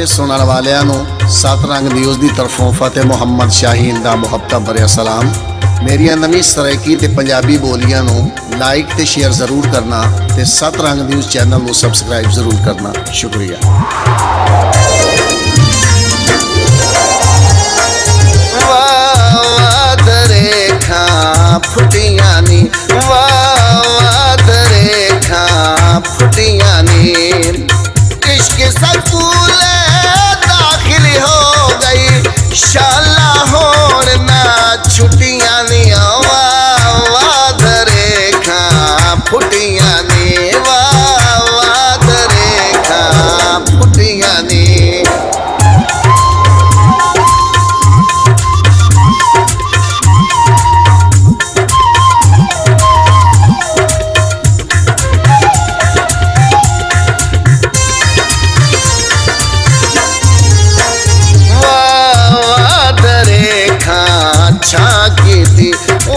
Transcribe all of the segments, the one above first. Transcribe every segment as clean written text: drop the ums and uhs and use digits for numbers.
सारे सुनने वालियां नूं सतरंग न्यूज़ की तरफों फतेह मुहम्मद शाहीन दा मुहब्बत भरिया सलाम। मेरिया नवीं सराइकी ते पंजाबी बोलियां नूं लाइक ते शेयर जरूर करना ते सतरंग न्यूज़ चैनल को सबसक्राइब जरूर करना। शुक्रिया। फुटियां नी वाद रेखा फुटियां नी, इश्क स्कूल दाखिल हो गई शाला होर ना छुट्टियां नी। वाद रेखा फुटियां नी वाद रेखा फुटियां नी।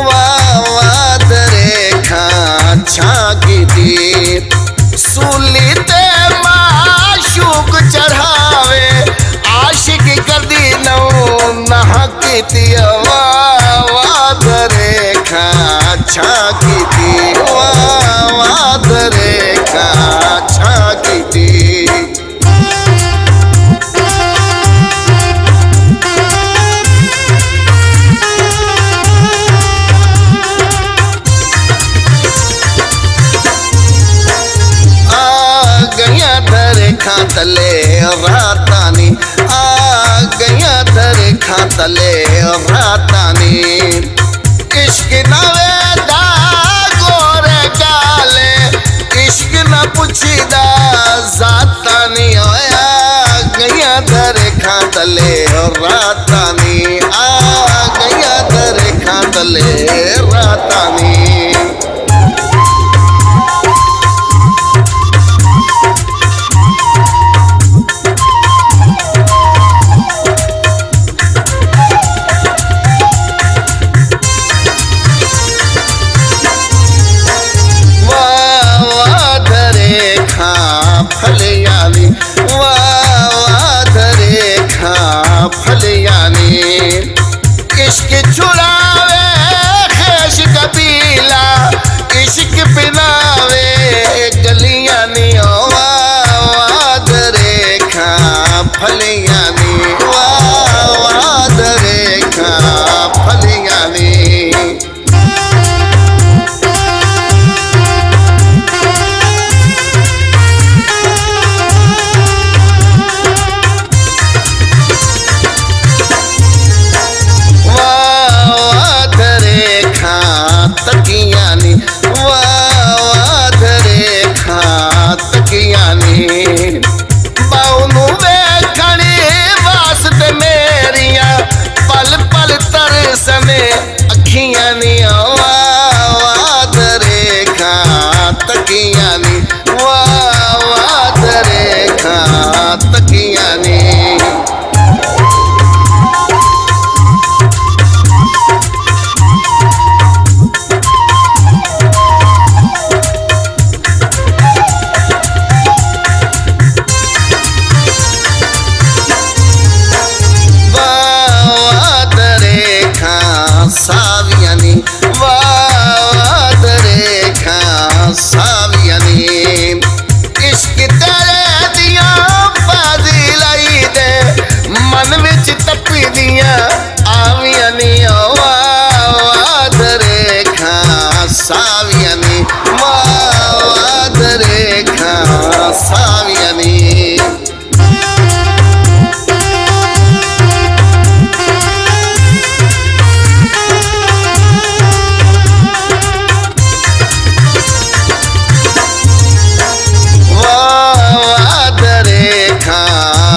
वाद रेखा छाकी थी सूली ते माशूक चढ़ावे आशिक कर दी नहाकी थी। वाद रेखा छाकी थी वाद रेखा छाकी थी। तले रातानी आ गया दर खां तले रातानी, इश्क नवे दा गोरे गाले इश्क न पुछीदा जातानी। आ गया दर खां तले रातानी आ गया दर खां तले रातानी। फलियानी वाद रेखा फलियानी, इश्क छुड़ावे खेश कबीला इश्क पिलावे गलियां नी। वाद रेखा फलियानी वाद रेखा फलियानी। तकियानी वाद रेखा तकियानी, बाउनू वेखणी वास्ते मेरिया पल पल तरसने अखियां नी। वाद रेखा तकियानी वाद रेखा तकियानी। सावियानी वाद रेखा सावियानी, इश्क तेरे दिया फाजी लाई दे मन विच तपी दिया आवियानी। वाद रेखा सावियानी वाद रेखा सावियानी।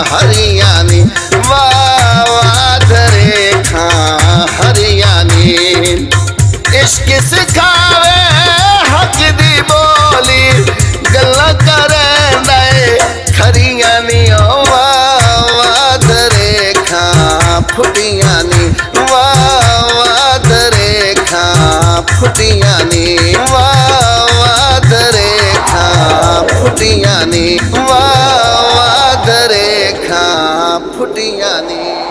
हरियाणी वाद रेखा हरियाणी, इश्क सिखावे हक दी बोली गल्ला करे खरियानी। वाद रेखा फुटियानी वाद रेखा फुटियानी वाद रेखा फुटियानी वाद रेखा रोटियां नी।